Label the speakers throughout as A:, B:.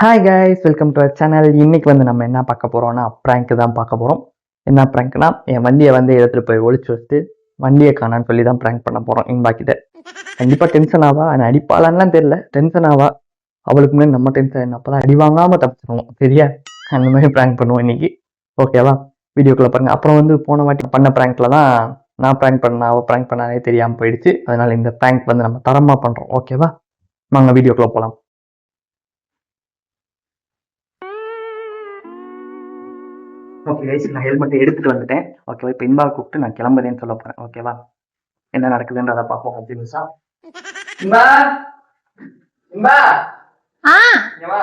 A: Hi guys, welcome to our channel. இன்னைக்கு நம்ம என்ன பார்க்க போறோம்னா ப்ராங்க் தான் பார்க்க போறோம். என்ன ப்ராங்க்னா, என் வண்டியை எடுத்துட்டு போய் ஒளிச்சு வச்சுட்டு வண்டியை காணான்னு சொல்லி தான் ப்ராங்க் பண்ண போறோம். இன்பா கிட்ட கண்டிப்பா டென்ஷன் ஆவா, ஆனால் அடிப்பாளான்லாம் தெரியல, டென்ஷன் ஆவா. அவளுக்கு முன்னாடி நம்ம டென்ஷன், அப்பதான் அடி வாங்காம தப்பிச்சிருவோம். சரியா? அந்த மாதிரி ப்ராங்க் பண்ணுவோம் இன்னைக்கு. ஓகேவா? வீடியோக்குள்ள பாருங்க. அப்புறம் போன வாட்டி பண்ண ப்ராங்க்ல தான் நான் ப்ராங்க் பண்ண, அவள் ப்ராங்க் பண்ணாலே தெரியாம போயிடுச்சு. அதனால இந்த ப்ராங்க் நம்ம தரமா பண்றோம். ஓகேவா? வாங்க வீடியோக்குள்ள போலாம். ஓகே கைஸ், நான் ஹெல்மெட் எடுத்துட்டு வந்துட்டேன். ஓகேவா? இப்போ இன்பா கூப்பிட்டு நான் கிளம்புறேன்னு சொல்ல போறேன். ஓகேவா? என்ன நடக்குதுன்றத பார்ப்போம். கண்டினியூஸா. இன்பா, இன்பா, இங்க வா.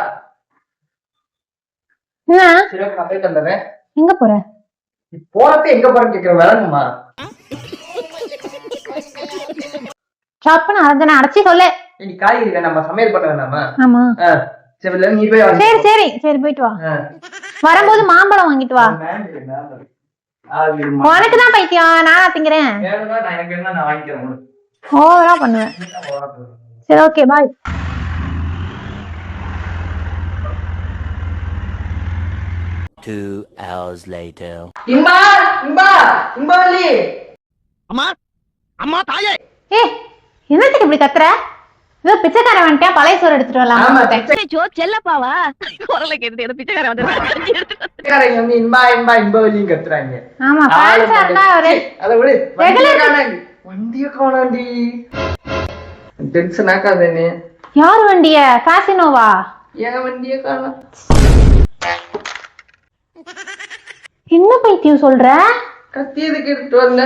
B: என்ன?
A: சரி, ஓகே, நான் போயிட்டு வந்துடுறேன்.
B: எங்க போற?
A: போறப்ப எங்க போறேன்னு கேட்கிற வேலைங்கம்மா.
B: ஷாப்னு அதனை அடைச்சி சொல்லு.
A: இன்னைக்கு காய்கறி நம்ம சமையல் பண்ண வேண்டாமா?
B: ஆமா.
A: சரி, இல்ல நீ போய்
B: சரி சரி சரி போயிட்டு வா. வரும்போது மாம்பழம் வாங்கிட்டு வா. உனக்கு தான் பைத்தியம், நானா திங்கிறேன். ஓவரா பண்ணுவேன். சரி ஓகே பாய்.
A: இன்பா, இன்பா, இம்பாவலி.
C: அம்மா அம்மா தாயே.
B: ஏய், என்னத்துக்கு இப்படி கத்துற? ஏதோ பிச்சைக்காரன் வந்துட்டா, பழைய சோறு எடுத்துட்டு வரலாம்.
C: செல்லப்பாவா குரலை கேட்டு ஏதோ பிச்சைக்காரன்
A: வந்து இன்பா இன்பா இம்பாவலி கத்துறாங்க.
B: ஆமா, பான்சா இருந்தா ஒரு
A: அத விடு.
B: ரெகுலர்
A: வண்டிய காணாண்டி. டென்ஷன் ஆகாதே நீ.
B: யார் வண்டிய? காசினோவா?
A: ஏன் வண்டிய காணோம்?
B: என்ன பைத்தியம் சொல்ற?
A: கத்தி எதுக்கு எடுத்து வரல?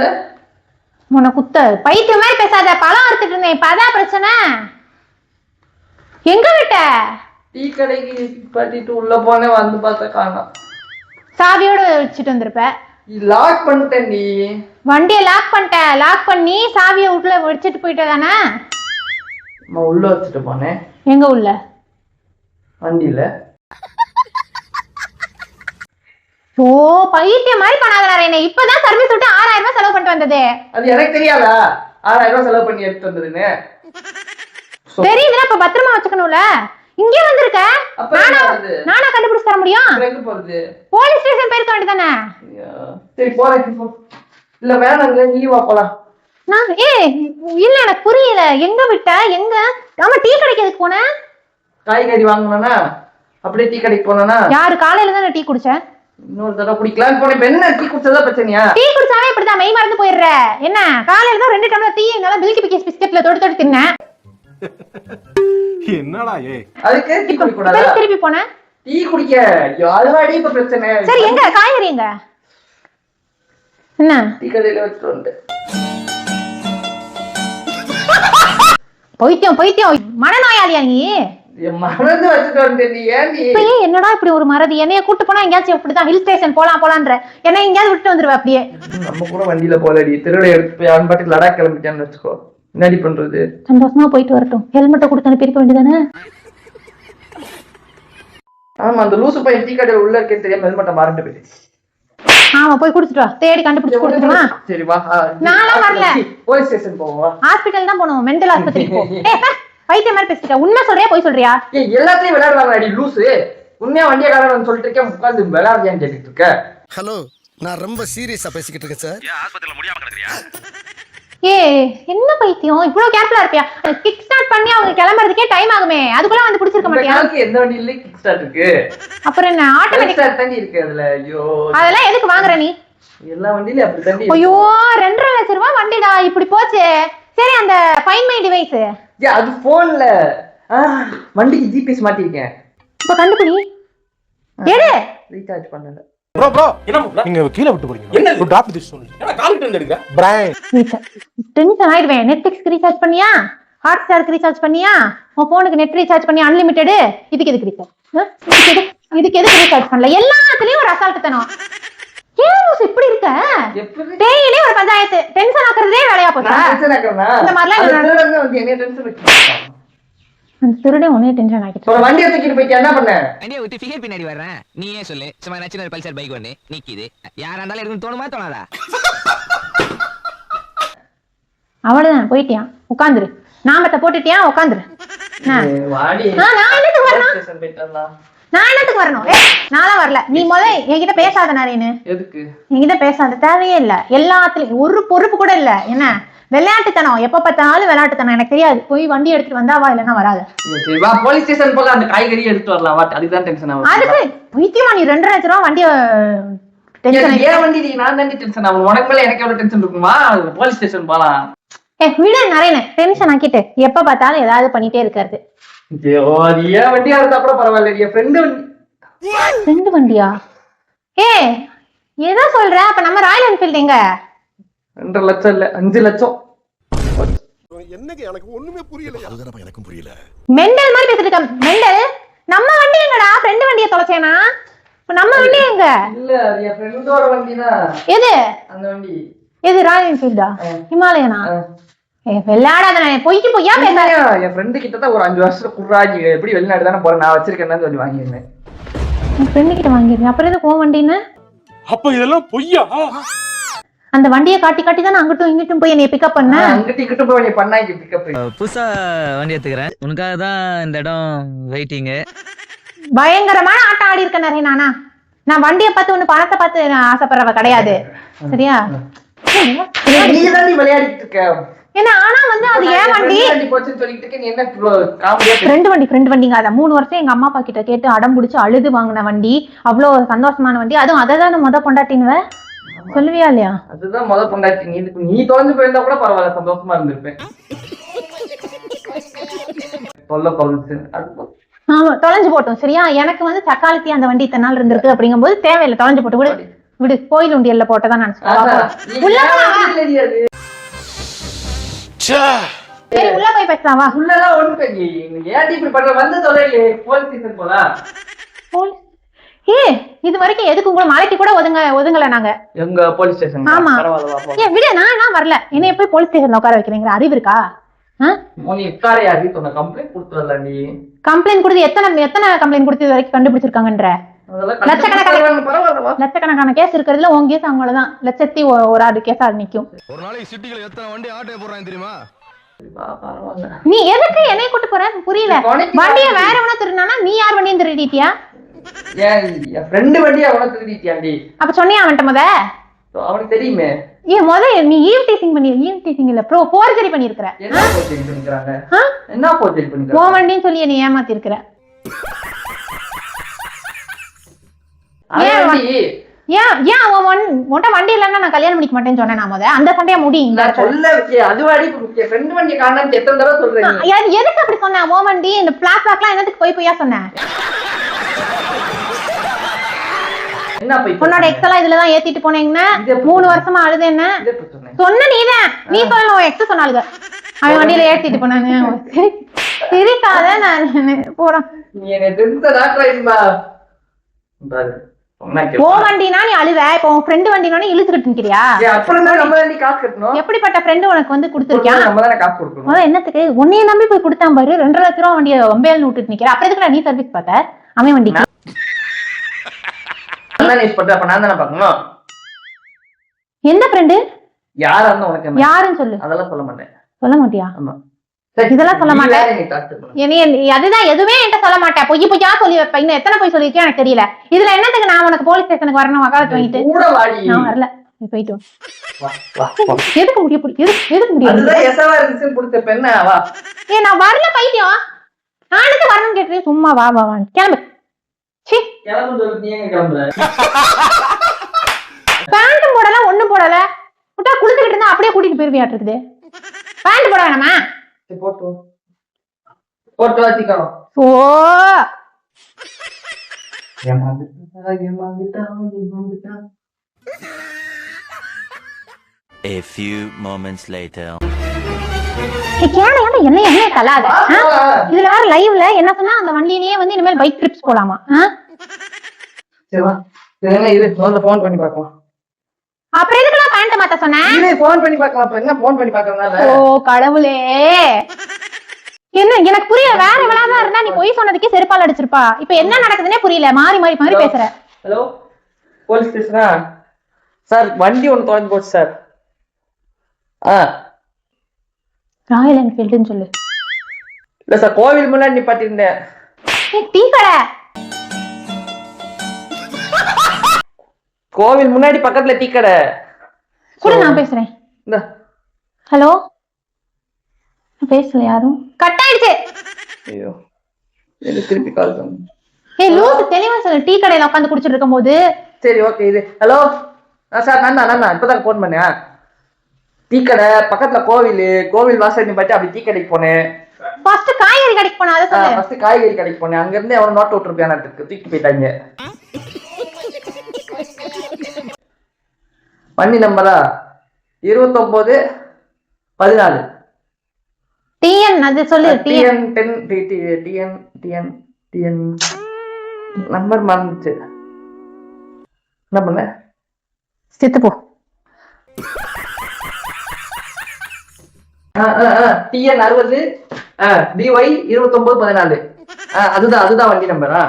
B: உன குத்த பைத்தியம் மாதிரி பேசாத. பழம் அறுத்துட்டு இருந்தேன், இப்ப அதான் பிரச்சனை. எங்க விட்ட?
A: டீ கடைக்கு பாட்டிட்டு உள்ள போனே, வந்து பார்த்தா காணோம்.
B: சாவியோட வச்சுட்டு வந்திருப்ப.
A: லாக் பண்ணிட்டேன். நீ
B: வண்டியை லாக் பண்ணிட்ட. லாக் பண்ணி சாவியை உள்ள வச்சுட்டு போயிட்ட தானே?
A: உள்ள வச்சுட்டு போனேன்.
B: எங்க உள்ள?
A: வண்டியில.
B: ஓ, பைத்தியம் மாதிரி பண்ணாத. என்ன இப்பதான் சர்வீஸ் விட்டு 6000 ரூபாய் செலவு பண்ணிட்டு வந்தது.
A: அது எனக்கு தெரியாதா 6000 ரூபாய் செலவு பண்ணி எடுத்து வந்ததுன்னு?
B: தெரியுதுல, இப்ப பத்திரமா வச்சுக்கணும்ல. இங்கே வந்திருக்க, நானா கண்டுபிடிச்சு தர முடியும்? போலீஸ் ஸ்டேஷன் போயிருக்க வேண்டியதானே?
A: சரி போறேன். இல்ல வேணாங்க, நீ வா போலாம்.
B: நான் இல்ல, எனக்கு புரியல. எங்க விட்ட? எங்க? ஆமா, டீ கடைக்கு எதுக்கு போன?
A: காய்கறி வாங்கணும்னா அப்படியே டீ கடைக்கு போனா.
B: யாரு? காலையில தான் டீ குடிச்சேன்.
A: இன்னொரு தடவை குடிக்கலாம்னு போனேன். இப்ப என்ன டீ குடிச்சதா பிரச்சனையா?
B: டீ குடிச்சாவே இப்படிதான் மெய் மறந்து போயிடுற. என்ன காலையில தான் 2 டம்ளர் டீ என்னால மில்கி பிக்கிஸ் பிஸ்கட்ல தொட்டு தின்னேன்.
C: என்னடா
A: அதுக்கு டீ குடிக்க கூடாதா?
B: திருப்பி போன
A: டீ குடிக்க. அதுவாடி இப்ப பிரச்சனை.
B: சரி, எங்க காய்கறி எங்க? என்ன
A: டீ கடையில வச்சுட்டு வந்து.
B: பைத்தியம் பைத்தியம், மனநோயாளியா நீ?
A: மறந்து வச்சுட்டு வந்து.
B: என்னடா இப்படி ஒரு மறதி? என்னைய கூட்டு போனா எங்கேயாச்சும் இப்படிதான் ஹில் ஸ்டேஷன் போலான்ற என்ன எங்கேயாவது விட்டு வந்துருவ அப்படியே.
A: நம்ம கூட வண்டியில போலடி, திருவிழா எடுத்து போய் அவன் பாட்டுக்கு லடாக் கிளம்பிட்டான்னு வச்சுக்கோ. என்னடி பண்றது?
B: சந்தோஷமா போயிட்டு வரட்டும். ஹெல்மெட்டை கொடுத்து அனுப்பியிருக்க வேண்டியதானே?
A: ஆமா, அந்த லூசு பையன் டீ கடையில உள்ள இருக்கேன்னு தெரியாம ஹெல்மெட்டை மாறிட்டு போயிடுச்சு.
B: ஆமா, போய் குடுத்துட்டு வா. தேடி கண்டுபிடிச்சு கொடுத்துருமா?
A: சரி வா.
B: நான்லாம் வரல.
A: போலீஸ் ஸ்டேஷன் போவோம்.
B: ஹாஸ்பிடல் தான் போகணும், மெண்டல் ஆஸ்பத்திரிக்கு போ. பைத்தியம் மாதிரி பேசிட்ட. உண்மை சொல்றியா போய் சொல்றியா?
A: எல்லாத்தையும் விளையாடுவாங்க அடி லூசு. உண்மையா வண்டியை காரணம் சொல்லிட்டு இருக்கேன், உட்காந்து விளையாடுறியான்னு கேட்டுட்டு இருக்க.
D: ஹலோ, நான் ரொம்ப சீரியஸா பேசிக்கிட்டு இருக்கேன் சார்.
C: ஆஸ்பத்திரியில முடியாம கிடக்குறியா?
B: என்ன பைத்தியம், இவ்வளவு கேர்ஃபுல்லா இருப்பியா? கிக் ஸ்டார்ட் பண்ணி அவங்க கிளம்பறதுக்கே டைம் ஆகுமே, அதுக்குள்ள வந்து பிடிச்சிருக்க மாட்டியா?
A: எந்த வண்டியில கிக் ஸ்டார்ட் இருக்கு?
B: அப்புறம் என்ன ஆட்டோமேட்டிக்
A: ஸ்டார்ட் தாண்டி இருக்கு அதுல. ஐயோ,
B: அதெல்லாம் எதுக்கு வாங்குற நீ?
A: எல்லா வண்டியிலயும் அப்படி தாண்டி.
B: ஐயோ, 2.5 லட்சம் ரூபாய் வண்டிடா, இப்படி போச்சு. சரி, அந்த ஃபைண்ட் மை டிவைஸ்
A: அது போன்ல வண்டிக்கு ஜிபிஎஸ் மாட்டிருக்கேன்.
B: இப்ப கண்டுபிடி. எடு.
A: ரீசார்ஜ் பண்ணல.
C: ப்ரோ ப்ரோ, என்ன நீங்க கீழ விட்டு போறீங்க? என்ன டிராப் திஸ் சொல்லு. என்ன கால் கிட்ட எடுங்க. பிரைன்
B: டென்ஷன் ஆயிடுவேன். நெட்ஃபிளிக்ஸ் ரீசார்ஜ் பண்ணியா? ஹாட்ஸ்டாருக்கு ரீசார்ஜ் பண்ணியா? உன் போனுக்கு நெட் ரீசார்ஜ் பண்ணி அன்லிமிட்டெட். இதுக்கு எதுக்கு ரீசார்ஜ்? இதுக்கு எதுக்கு ரீசார்ஜ் பண்ணல? எல்லாத்துலயும் ஒரு அசால்ட் தனம். ஏன் இப்படி இருக்க? டெய்லி ஒரு பஞ்சாயத்து. டென்ஷன் ஆக்குறதே வேலையா போச்சா? இந்த மாதிரிலாம் திருடே உன்னைய டென்ஷன் ஆக்கிட்டு.
A: ஒரு வண்டியை தூக்கிட்டு போயிட்டு என்ன பண்ண?
E: வண்டியை விட்டு ஃபிகர் பின்னாடி வர்றேன். நீயே சொல்லு. சும்மா நச்சுன பல்சர் பைக் ஒண்ணு நிக்குது. யாரா இருந்தாலும் எடுத்து தோணுமா தோணாதா?
B: அவ்வளவுதான், போயிட்டியா? உட்காந்துரு. நாமத்தை போட்டுட்டியா? உட்காந்துரு.
A: வாடி
B: நான் என்னத்துக்கு வரணும்?
A: ஸ்டேஷன் போயிட்டு வரலாம்.
B: நான் என்னத்துக்கு வரணும்? நான்லாம் வரல. நீ என்கிட்ட பேசாத நாரேனு.
A: எதுக்கு
B: என்கிட்ட பேசாத, தேவையே இல்ல. எல்லாத்துலயும் ஒரு பொறுப்பு கூட இல்ல. என்ன விளையாட்டுத்தனம், எப்ப பார்த்தாலும் விளையாட்டுத்தனம். எனக்கு தெரியாது. போய் வண்டி எடுத்துட்டு வந்தா வா, இல்லன்னா வராது.
A: சரி வா போலீஸ் ஸ்டேஷன் போல அந்த காய்கறி எடுத்து வரலாம். வாட் அதுதான் டென்ஷன் ஆகும்.
B: அதுக்கு பைத்தியமா நீ 2.5 லட்சம் ரூபா வண்டிய டென்ஷன்.
A: ஏன் வண்டி நான் தாண்டி டென்ஷன் ஆகும். உனக்கு மேல எனக்கு எவ்வளவு டென்ஷன் இருக்குமா? போலீஸ் ஸ்டேஷன் போலாம்.
B: விட நிறைய டென்ஷன் ஆக்கிட்டு எப்ப பார்த்தாலும் ஏதாவது பண்ணிட்டே இருக்காரு.
A: ஏன் வண்டியா இருந்தா கூட பரவாயில்ல. ஃப்ரெண்டு
B: வண்டியா? ஏதோ சொல்ற. அப்ப நம்ம ராயல் என்ஃபீல்ட் எங்க?
A: 2 லட்சம் இல்ல 5 லட்சம்.
D: என்னங்க எனக்கு ஒண்ணுமே புரியல. அதுதான் எனக்கும் புரியல.
B: மெண்டல் மாதிரி பேசிட்டு இருக்க. மெண்டல். நம்ம வண்டி எங்கடா? ஃப்ரெண்ட் வண்டியை தொலைச்சேனா? நம்ம வண்டி எங்க?
A: இல்ல அது என் ஃப்ரெண்டோட வண்டி தான்.
B: எது
A: அந்த வண்டி?
B: எது ராயல் என்ஃபீல்டா? ஹிமாலயனா? வெள்ளாடாத. பொய்க்கு பொய்யா பேச.
A: என் ஃப்ரெண்டு கிட்ட தான் ஒரு 5 வருஷத்துல குர்ராஜி எப்படி வெளிநாடு தானே போறேன், நான் வச்சிருக்கேன்னு சொல்லி வாங்கியிருந்தேன்.
B: உன் ஃப்ரெண்டு கிட்ட வாங்கிருக்கேன். அப்புறம் எதுக்கு உன் வண்டின்னு?
C: அப்ப இதெல்லாம் பொய்யா?
B: அந்த வண்டியை காட்டி காட்டி தான் அங்கிட்டும் இங்கிட்டும் போய் என்னை பிக்கப் பண்ண.
A: அங்கிட்டு இங்கிட்டு போய் நீ பண்ணாங்க பிக்கப்.
E: புதுசா வண்டி எடுத்துக்கிறேன், உனக்காக தான் இந்த இடம் வெயிட்டிங்கு.
B: பயங்கரமான ஆட்டம் ஆடி இருக்க நிறைய. நான் வண்டியை பார்த்து ஒண்ணு பணத்தை பார்த்து நான் ஆசைப்படுறவ கிடையாது. சரியா?
A: நீ தான் நீ விளையாடிட்டு இருக்க.
B: ஏன்னா ஆனா வந்து அது ஏன் வண்டி
A: போச்சுன்னு சொல்லிட்டு இருக்க. நீ என்ன காமெடியா
B: ஃப்ரெண்ட் வண்டிங்க. அத 3 வருஷம் எங்க அம்மா அப்பா கிட்ட கேட்டு அடம் பிடிச்சு அழுது வாங்கின வண்டி. அவ்வளவு சந்தோஷமான வண்டி. அதுவும் அதை தான் முத கொண்டாட்டினுவ. சொல்லுவியா இல்லையா?
A: அதுதான் முத கொண்டாட்டி. நீ தொலைஞ்சு போயிருந்தா கூட பரவாயில்ல, சந்தோஷமா இருந்திருப்பேன்.
B: ஆமா தொலைஞ்சு போட்டோம். சரியா? எனக்கு வந்து தக்காளத்தி அந்த வண்டி இத்தனை நாள் இருந்திருக்கு அப்படிங்கும் போது தேவையில்லை. தொலைஞ்சு போட்டு விடு கோயில் உண்டியல்ல போட்டதான் நினைச்சேன். உள்ள போய் பேசலாம் வா.
A: உள்ளதான் ஒண்ணு ஏன் இப்படி பண்ற வந்து தொலைல போலீஸ் ஸ்டேஷன் போலாம்.
B: இது வரைக்கும் எதுக்கு உங்களை மலைக்கு கூட ஒதுங்கல நாங்க.
A: எங்க போலீஸ் ஸ்டேஷன்?
B: ஆமா. விட நான் வரல. என்னைய போய் போலீஸ் ஸ்டேஷன்ல உட்கார வைக்கிறீங்க. அறிவு இருக்கா?
A: நீ உட்கார யாரு சொன்ன? கம்ப்ளைண்ட் கொடுத்து வரல. நீ கம்ப்ளைண்ட்
B: கொடுத்து எத்தனை கம்ப்ளைண்ட் கொடுத்து இது வரைக்கும் கண்டுபிடிச்சிருக்காங்கன்ற? லட்சக்கணக்கான கேஸ் இருக்கிறதுல உங்க கேஸ் அவங்களதான் 1,000 கேஸா நிக்கும்.
F: ஒரு நாளைக்கு சிட்டில எத்தனை வண்டி ஆட்டோ போறாங்க தெரியுமா?
B: நீ எதுக்கு என்னைய கூட்டு போற? புரியல. வண்டிய வேற எவனா திருடினா நீ யார் வண்டியும் திருடிட்டியா?
A: என் ஃப்ரெண்ட் வண்டியை அவன திருடிட்டியாண்டி.
B: அப்ப சொன்னியா அவன்கிட்ட முத?
A: அவனுக்கு தெரியுமே.
B: முத நீ ஈவ் டீசிங் இல்ல போர்ஜரி பண்ணிருக்கிற.
A: என்ன போர்ஜரி பண்ணிருக்காங்க? என்ன போர்ஜரி பண்ணிருக்காங்க?
B: உன் வண்டின்னு சொல்லி என்னை ஏமாத்தி இருக்கிற. வண்டி இல்லன்னா நான் கல்யாணம் பண்ணிக்க மாட்டேன்னு சொன்னேன். நான் முத அந்த சண்டையா முடியும். எதுக்கு அப்படி சொன்ன? உன் வண்டி இந்த பிளாஸ்டாக்லாம் என்னத்துக்கு போய் சொன்னேன்? உன்னோட எக்ஸலா இதுலதான் ஏத்திட்டு போனீங்கன்னா 3 வருஷமா அழுது என்ன சொன்ன? நீதான் நீ சொல்லணும். எக்ஸ் சொன்னாலுங்க அவன் வண்டியில ஏத்திட்டு போனாங்க. சிரிக்காத. நான் போறேன். வண்டினா நீ அழுவ. இப்போ உன் ஃப்ரெண்டு வண்டினா இழுத்துக்கிட்டு நிக்கிறியா? எப்படிப்பட்ட ஃப்ரெண்டு உனக்கு வந்து கொடுத்துருக்கியா? என்னத்துக்கு உன்னைய நம்பி போய் கொடுத்தான் பாரு. 2.5 லட்சம் ரூபா வண்டியை வம்பையில விட்டுட்டு நிக்கிற. அப்புறம் எதுக்கு நீ சர்வீஸ் பார்த்த அவன் வண்டிக்கு? என்ன ஃப்ரெண்டு? யாருன்னு சொல்லு.
A: அதெல்லாம் சொல்ல மாட்டேன்.
B: சொல்ல மாட்டியா? இதெல்லாம் சொல்ல மாட்டேன். அதுதான் எதுவுமே என்கிட்ட சொல்ல மாட்டேன். பொய்யா சொல்லி வைப்ப. இன்னும் எத்தனை போய் சொல்லிருக்கேன் எனக்கு தெரியல. இதுல என்னத்துக்கு நான் உனக்கு போலீஸ் ஸ்டேஷனுக்கு வரணும்? வக்காலத்து வாங்கிட்டு நான் வரல. நீ போயிட்டு எதுக்கு முடியும்? நான் வரல பைத்தியம். நானுக்கு வரணும்னு கேட்டு சும்மா வா கிளம்பு. பேண்ட் போடல ஒண்ணும் போடல. விட்டா குளிச்சுக்கிட்டு இருந்தா அப்படியே கூட்டிட்டு போயிருவியாட்டு இருக்குது. பேண்ட் போட வேணாமா? ஓ
G: A few moments later.
B: என்ன தலாத? இதுல வேற லைவ்ல என்ன சொன்னா அந்த வண்டியிலேயே வந்து இனிமேல் பைக் ட்ரிப்ஸ் போலாமா?
A: போன் பண்ணி பாக்கலாம்.
B: அப்புறம் எதுக்கு நான் பேண்ட் மாத்த சொன்னேன்?
A: போன் பண்ணி பாக்கலாம். என்ன போன் பண்ணி பாக்கறனால?
B: ஓ கடவுளே. என்ன எனக்கு புரியல. வேற எவனாதான் இருந்தா நீ போய் சொன்னதுக்கே செருப்பால் அடிச்சிருப்பா. இப்ப என்ன நடக்குதுன்னே புரியல. மாறி பேசுற.
A: Hello police ஸ்டேஷனா? சார் வண்டி ஒண்ணு தொலைஞ்சு போச்சு சார்.
B: ராயல் என்ஃபீல்டுன்னு சொல்லு.
A: இல்ல சார், கோவில் முன்னாடி நிப்பாட்டிருந்தேன்.
B: டீ கடை.
A: கோவில் முன்னாடி பக்கத்துல டீ கடை
B: கூட நான் பேசுறேன்.
A: இந்த
B: ஹலோ, பேசல யாரும், கட் ஆயிடுச்சு.
A: ஐயோ, எனக்கு திருப்பி கால் பண்ணு.
B: ஏய் லூசு, தெளிவா சொல்லு. டீ கடையில உட்காந்து குடிச்சிட்டு இருக்கும் போது.
A: சரி ஓகே. இது ஹலோ சார், நான் இப்பதான் போன் பண்ணேன். டீ கடை பக்கத்துல கோவில் வாசல் நிப்பாட்டி அப்படி டீ கடைக்கு போனேன்.
B: ஃபர்ஸ்ட் காய்கறி கடைக்கு போனா அத சொல்லு.
A: ஃபர்ஸ்ட் காய்கறி கடைக்கு போனேன். அங்க இருந்து அவன நோட் விட்டுருப்பியானு தூக்கி போயிட்டாங்க. வண்டி நம்பரா 2914
B: டிஎன் அது சொல்லு.
A: டிஎன் 10 டிஎன் நம்பர் மறந்துச்சு. என்ன பண்ண?
B: செத்து போ.
A: TN 60 TY 2914. அதுதான் வண்டி நம்பரா?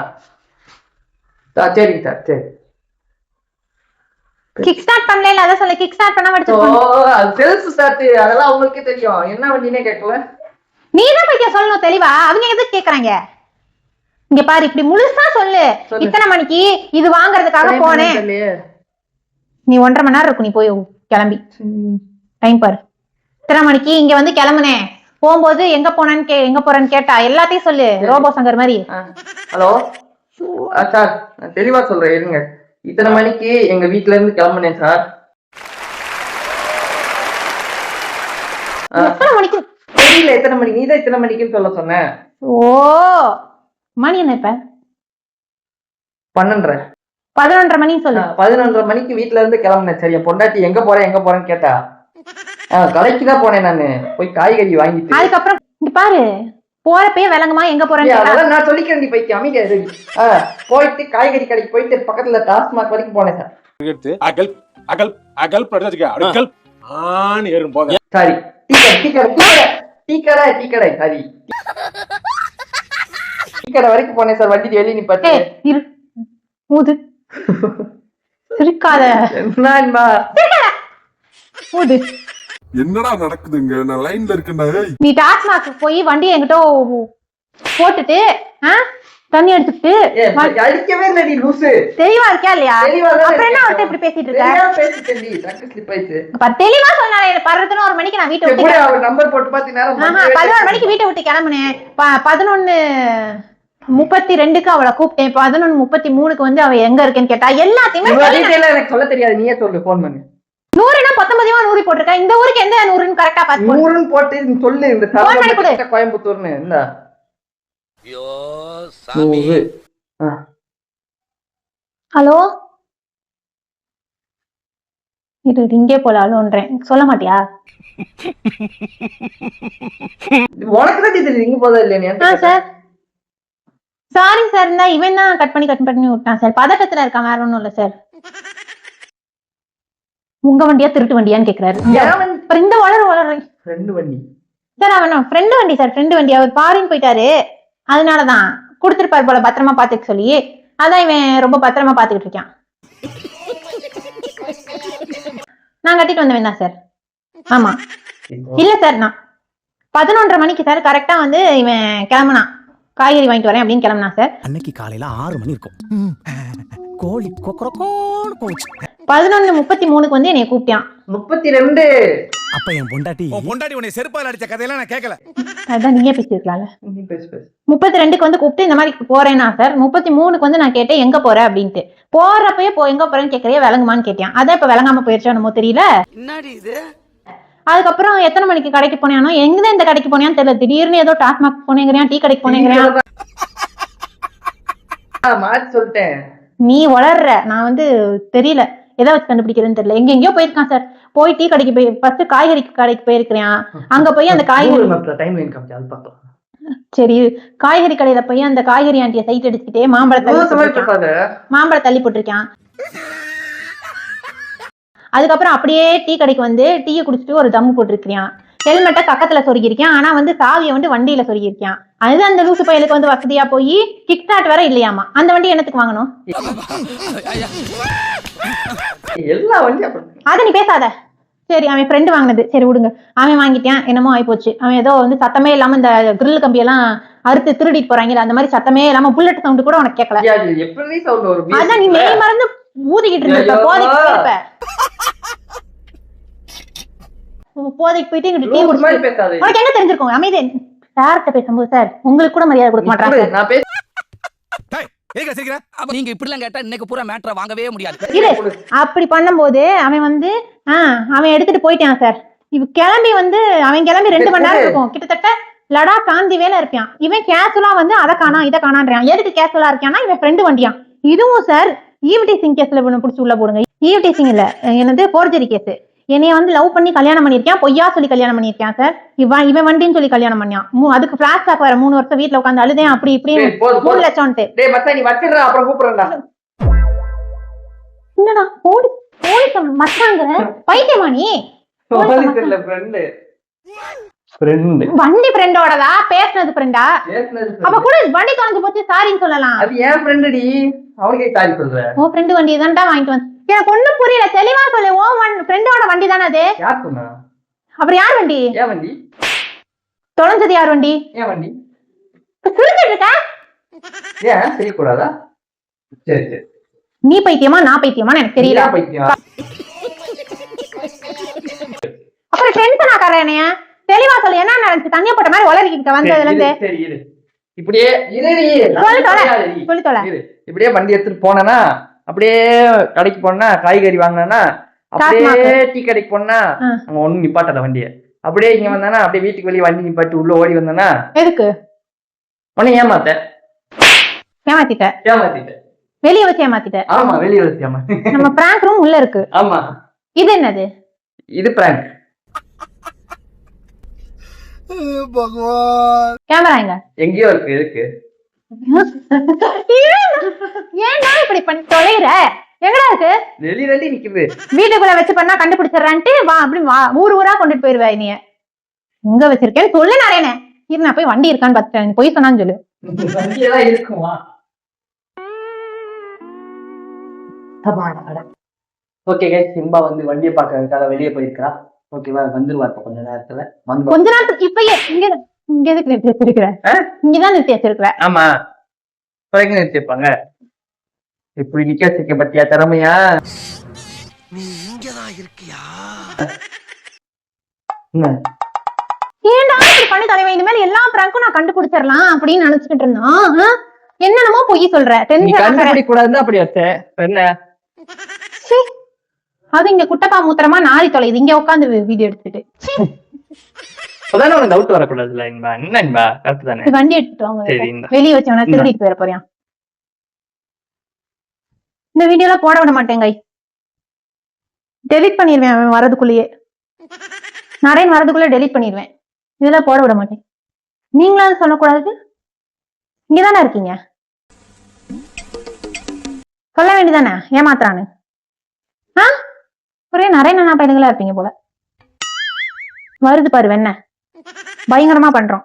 A: சரிங்க சார், சரி.
B: கிக் ஸ்டார்ட் பண்ணல, அத சொல்லு. கிக் ஸ்டார்ட் பண்ண
A: ஓ, அது செல்ஃப் ஸ்டார்ட், அதெல்லாம் உங்களுக்கே தெரியும். என்ன வண்டினே கேட்கல.
B: நீ தான் போய் சொல்லணும் தெளிவா. அவங்க எதுக்கு கேக்குறாங்க? இங்க பாரு, இப்படி முழுசா சொல்லு. இத்தனை மணிக்கு இது வாங்குறதுக்காக போனேன். நீ 1.5 மணி நேரம் இருக்கும் நீ போய் கிளம்பி. டைம் பாரு. இத்தனை மணிக்கு இங்க வந்து கிளம்புனேன். போகும்போது எங்க போறேன்னு கேட்டா எல்லாத்தையும் சொல்லு. ரோபோ சங்கர் மாதிரி.
A: ஹலோ சார், நான் தெளிவா சொல்றேன், இருங்க. இத்தனை மணிக்கு எங்க வீட்ல இருந்து கிளம்புனேன் சார்.
B: எத்தனை மணிக்கு
A: தெரியல எத்தனை மணிக்கு. நீதான் இத்தனை மணிக்குன்னு சொல்ல சொன்னேன்.
B: ஓ, மணி என்ன இப்ப?
A: 12:30.
B: 11:30 மணி சொல்லு.
A: 11:30 மணிக்கு வீட்டுல இருந்து கிளம்புனேன். சரியா, பொண்டாட்டி எங்க போறேன்னு கேட்டா கடைக்கு தான் போனேன் நானு. போய் காய்கறி வாங்கிட்டு.
B: அதுக்கப்புறம் இங்க பாரு, போறப்பயே விளங்குமா எங்க போறேன்னு.
A: அதெல்லாம் நான் சொல்லிக்கிறேன். போய்க்கு அமைதியா இரு. போயிட்டு காய்கறி கடைக்கு போயிட்டு பக்கத்துல டாஸ்மாக் வரைக்கும் போனேன் சார்.
C: அகல் அகல் அகல் படிச்சுக்க அகல் ஆன் ஏறும் போத.
A: சாரி, டீ கடை சாரி, டீ கடை வரைக்கும் போனேன் சார். வண்டி வெளியே நிப்பாட்டு.
B: இரு மூது, சிரிக்காத. மூது.
D: என்னடா நடக்குதுங்க? நான் லைன்ல இருக்கேன்டா.
B: நீ டாஸ்மாக் போய் வண்டி என்கிட்ட போட்டுட்டு தண்ணி எடுத்துட்டு
A: அடிக்கவே இல்லை. நீ லூசு.
B: தெளிவா இருக்கியா இல்லையா?
A: தெளிவா தான்
B: அப்புறம் என்ன அவர்கிட்ட இப்படி பேசிட்டு இருக்க? தெளிவா சொன்னாலே 11 மணிக்கு நான் வீட்டை விட்டு
A: அவர் நம்பர் போட்டு பாத்தீங்கன்னா
B: 11 மணிக்கு வீட்டை விட்டு கிளம்புனேன். 11:32 அவளை கூப்பிட்டேன். 11:33 வந்து அவ எங்க இருக்கேன்னு கேட்டா எல்லாத்தையுமே
A: எனக்கு சொல்ல தெரியாது. நீயே சொல்லு, போன் பண்ணு.
B: 100னா 19 போட்டிருக்கா. இந்த ஊருக்கு எந்த 100ன்னு கரெக்டா பாத்து
A: 100ன்னு போட்டு நீ சொல்லு. இந்த கோயம்புத்தூர்னு இந்த
B: ஹலோ, இது இங்கே போல அலோன்றேன். சொல்ல மாட்டியா?
A: உனக்கு தான் தெரியுது இங்க போதா இல்லையா
B: சார்? சாரி சார், இருந்தா இவன் தான் கட் பண்ணி விட்டான் சார். பதட்டத்துல இருக்கான், வேற ஒண்ணும் இல்ல சார். உங்க வண்டியா திருட்டு வண்டியான்னு கேக்குறாரு. இந்த வளர்றேன்
A: ஃப்ரெண்டு வண்டி
B: சார். அவன் ஃப்ரெண்டு வண்டி சார், ஃப்ரெண்டு வண்டி. அவர் ஃபாரின் போயிட்டாரு, அதனாலதான் கொடுத்துருப்பாரு போல பத்திரமா பாத்துக்க சொல்லி. அதான் இவன் ரொம்ப பத்திரமா பாத்துக்கிட்டு இருக்கான். நான் கட்டிட்டு வந்தவன் தான் சார். ஆமா, இல்ல சார், நான் 11:30 மணிக்கு சார் கரெக்டா வந்து இவன் கிளம்புனான். காய்கறி வாங்கிட்டு வரேன் அப்படின்னு கிளம்புனா சார்.
H: அன்னைக்கு காலையில 6 மணி இருக்கும். கோழி கொக்கரக்கோன்னு போச்சு.
B: 11:33 வந்து என்னைய கூப்பிட்டான்.
A: 32.
H: அப்ப என் பொண்டாட்டி
F: உன்னை செருப்பால் அடிச்ச கதையெல்லாம் நான் கேட்கல.
B: அதான் நீங்க பேசிருக்கலாம்ல.
A: நீ பேசு.
B: 32 வந்து கூப்பிட்டு இந்த மாதிரி போறேன்னா சார். 33 வந்து நான் கேட்டேன் எங்க போற அப்படின்ட்டு. போறப்பயே எங்க போறேன்னு கேட்கறியா, விளங்குமான்னு கேட்டேன். அதான் இப்ப விளங்காம போயிருச்சோ என்னமோ தெரியல. அதுக்கப்புறம் எத்தனை மணிக்கு கடைக்கு போனேனோ, எங்க இந்த கடைக்கு போனேன்னு தெரியல. திடீர்னு ஏதோ டாஸ்மாக் போனேங்கிறியா, டீ கடைக்கு போனேங்கிறியா.
A: மாத்தி சொல்லிட்டேன்.
B: நீ வளர்ற, நான் வந்து தெரியல எதை வச்சு கண்டுபிடிக்கிறதுன்னு தெரியல. எங்கெங்கயோ போயிருக்கான் சார். போய் டீ கடைக்கு போய் ஃபர்ஸ்ட் காய்கறி கடைக்கு போயிருக்கிறேன். அங்க போய் அந்த காய்கறி சரி காய்கறி கடையில போய் அந்த காய்கறி ஆண்டிய சைட் அடிச்சுக்கிட்டே மாம்பழம் தள்ளி போட்டிருக்கான். அதுக்கப்புறம் அப்படியே டீ கடைக்கு வந்து டீயை குடிச்சிட்டு ஒரு தம்மு போட்டிருக்கான். ஹெல்மெட்டை பக்கத்துல சொருகிருக்கான். ஆனா வந்து சாவியை வந்து வண்டியில சொருகிருக்கான். அது அந்த லூசு பயலுக்கு வந்து வசதியா போய் கிக் ஸ்டார்ட் வேற இல்லையாமா. அந்த வண்டி என்னத்துக்கு வாங்கணும்?
A: எல்லா வண்டியும்
B: அத நீ பேசாத. சரி அவன் ஃப்ரெண்டு வாங்கினது சரி விடுங்க. அவன் வாங்கிட்டான் என்னமோ ஆயிப்போச்சு. அவன் ஏதோ வந்து சத்தமே இல்லாம இந்த கிரில் கம்பியெல்லாம் அறுத்து திருடிட்டு போறாங்கல்ல அந்த மாதிரி சத்தமே இல்லாம புல்லட் சவுண்ட் கூட உனக்கு கேட்கல.
A: எப்படி சவுண்ட் வரும்?
B: அதான் நீ மெய் மறந்து ஊதிக்கிட்டு இருந்திருக்க. போதைக்கு போயிட்டு இங்கிட்டு டீ குடிச்சிட்டு உனக்கு என்ன தெரிஞ்சிருக்கும்? அமைதி. சார்கிட்ட பேசும்போது சார் உங்களுக்கு கூட மரியாதை கொடுக்க மாட்டாங்க.
A: நான் பேச
H: நீங்க இப்படி எல்லாம் கேட்டா இன்னைக்கு பூரா மேட்டரை வாங்கவே முடியாது.
B: இரு அப்படி பண்ணும்போது அவன் வந்து அவன் எடுத்துட்டு போயிட்டான் சார். கிளம்பி வந்து அவன் கிளம்பி 2 மணி நேரம் இருக்கும். கிட்டத்தட்ட லடா காந்தி வேலை இருப்பான். இவன் கேஷுவலா வந்து அதை காணா இதை காணான்றான். எதுக்கு கேஷுவலா இருக்கான்னா இவன் ஃப்ரெண்டு வண்டியான். இதுவும் சார் ஈவ்டீசிங் கேஸ்ல பிடிச்சி உள்ள போடுங்க. ஈவ்டீசிங் இல்ல என்னது போர்ஜரி கேஸ். என்னைய வந்து லவ் பண்ணி கல்யாணம் பண்ணிருக்கேன். பொய்யா சொல்லி கல்யாணம் பண்ணிருக்கேன் சார். இவன் வண்டின்னு சொல்லி கல்யாணம் பண்ணியான். அதுக்கு பிளாஷ்பேக் வேற 3 வருஷம் வீட்டுல உட்காந்து அழுதேன் அப்படி இப்படி 3 லட்சம்ட்டு.
A: டேய் மச்சான் நீ வச்சிடுறா அப்புறம் கூப்பிடுறேன்டா.
B: என்னடா போலீஸ் மச்சாங்கற பைத்தியமா நீ?
A: போலீஸ் இல்ல ஃப்ரெண்ட்.
B: வண்டி ஃப்ரெண்டோடதா பேசுனது ஃப்ரெண்டா? அப்ப கூட வண்டி தொலைஞ்சு போச்சு சாரின்னு சொல்லலாம்.
A: அது ஏன் ஃப்ரெண்டுடி? அவனுக்கே சாரி சொல்ற.
B: உன் ஃப்ரெண்டு வண்டி தான்டா வாங்கிட்டு வந்து. எனக்கு ஒண்ணும் புரியல. தெளிவா சொல்லு. உன் ஃப்ரெண்டோட வண்டி தானே அது?
A: யார் சொன்னா?
B: அப்புறம் யார் வண்டி?
A: ஏன் வண்டி?
B: தொலைஞ்சது யார் வண்டி?
A: ஏன் வண்டி?
B: சிரிச்சிட்டு இருக்க?
A: ஏன் சிரிக்கக்கூடாதா? சரி சரி.
B: நீ பைத்தியமா நான் பைத்தியமா எனக்கு தெரியல.
A: பைத்தியம்.
B: அப்புறம் டென்ஷன் ஆகாத என்னைய. தெளிவா சொல்லு என்ன நடந்துச்சு? தண்ணிய போட்ட மாதிரி உளறிக்கிட்டு வந்ததுல இருந்து.
A: சரி இரு. இப்படியே
B: சொல்லி தொலை.
A: இப்படியே வண்டி எடுத்துட்டு போனா அப்படியே கடைக்கு போனா காய்கறி வாங்கினா அப்படியே டீ கடைக்கு போனா அங்க ஒண்ணு நிப்பாட்டல வண்டிய. அப்படியே இங்க வந்தானா அப்படியே வீட்டுக்கு வெளியே வண்டி நிப்பாட்டி உள்ள ஓடி வந்தானா
B: எதுக்கு?
A: உன்னை ஏமாத்திட்ட.
B: வெளிய வச்சு ஏமாத்திட்ட.
A: ஆமா வெளிய வச்சு ஏமாத்தி.
B: நம்ம பிராங்க் ரூம் உள்ள இருக்கு.
A: ஆமா.
B: இது என்னது?
A: இது பிராங்க்.
D: பகவான்.
B: கேமரா எங்க?
A: எங்கேயோ இருக்கு. எதுக்கு?
B: ஏன்டா இப்படி பண்ணி தொலைற? எங்கடா இருக்கு?
A: வெளியில நிக்குது.
B: வீட்டுக்குள்ள வச்சு பண்ணா கண்டுபிடிச்சிடறான்ட்டு வா அப்படி ஊரா கொண்டுட்டு போயிருவ நீ. எங்க வச்சிருக்கேன்னு சொல்லு நாரேனே. இரு நான் போய் வண்டி இருக்கான்னு பாத்துட்டேன். போய் சொன்னான்னு சொல்லு.
A: வண்டியெல்லாம் இருக்குமா? ஓகே கைஸ் சிம்பா வந்து வண்டியை பார்க்கறதுக்காக வெளியே போயிருக்கா. ஓகேவா வந்துருவா இப்ப கொஞ்ச நேரத்துல.
B: கொஞ்ச நேரத்துக்கு இப்ப இங்க எதுக்கு நிறுத்தி வச்சிருக்கிற? இங்கதான் நிறுத்தி வச்சிருக்கிற.
A: ஆமா எங்க நிறுத்தி வைப்பாங்க? இப்படி நிக்க வச்சிருக்க பத்தியா திறமையா?
D: நீ இங்கதான் இருக்கியா?
B: ஏன்டா இப்படி பண்ணி தலைவன்? இனிமேல் எல்லா பிராங்கும் நான் கண்டுபிடிச்சிடலாம் அப்படின்னு நினைச்சுக்கிட்டு இருந்தான். என்னென்னமோ பொய் சொல்ற.
A: கண்டுபிடிக்க கூடாதுன்னு அப்படி வச்சேன். என்ன
B: அது இங்க குட்டப்பா மூத்திரமா நாரி தொலைது. இங்க உட்காந்து வீடியோ எடுத்துட்டு
A: டவுட் வரக்கூடாதுல்ல. என்ன கரெக்ட் தானே?
B: வண்டி எடுத்துட்டு வாங்க. வெளியே வச்சவன திருடிட்டு போயிட போறியா? இந்த வீடியோ எல்லாம் போட விட மாட்டேங்க. டெலிட் பண்ணிடுவேன் அவன் வரதுக்குள்ளேயே. நரேன் வரதுக்குள்ள டெலிட் பண்ணிடுவேன். இதெல்லாம் போட விட மாட்டேன். நீங்களாவது சொல்லக்கூடாது. இங்கதானே இருக்கீங்க. சொல்ல வேண்டியதானே ஏமாத்துறானு? ஒரே நிறைய நானா பையனுங்களா இருப்பீங்க போல. வருது பாரு என்ன பயங்கரமா பண்றோம்.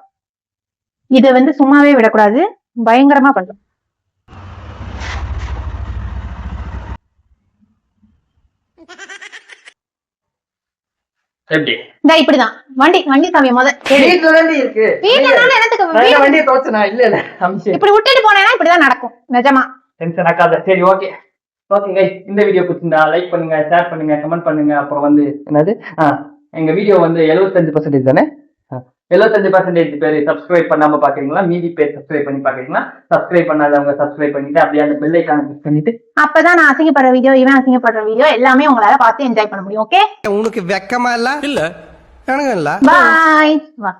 B: இத வந்து சும்மாவே விடக்கூடாது. பயங்கரமா பண்றோம்.
A: எப்படி?
B: இப்படிதான் வண்டி சாவிய
A: இருக்கு.
B: இப்படி விட்டுட்டு போனேன்னா இப்படிதான் நடக்கும். நிஜமா
A: டென்ஷன் ஆகாத. சரி ஓகே ஓகே இந்த வீடியோ பிடிச்சிருந்தா லைக் பண்ணுங்க, ஷேர் பண்ணுங்க, கமெண்ட் பண்ணுங்க. அப்புறம் வந்து என்னது எங்க வீடியோ வந்து 75% தானே? 75% பேர் சப்ஸ்கிரைப் பண்ணாம பாக்குறீங்களா? மீதி பேர் சப்ஸ்கிரைப் பண்ணி பாக்குறீங்களா? சப்ஸ்கிரைப் பண்ணாதவங்க சப்ஸ்கிரைப் பண்ணிட்டு அப்படியே அந்த பெல் ஐகானை கிளிக் பண்ணிட்டு
B: அப்பதான் நான் அசிங்கப்படுற வீடியோ இவன் அசிங்கப்படுற வீடியோ எல்லாமே உங்களால பார்த்து என்ஜாய் பண்ண முடியும். ஓகே
D: உனக்கு வெக்கமா இல்ல? இல்ல எனக்கு இல்ல.
B: பாய். வா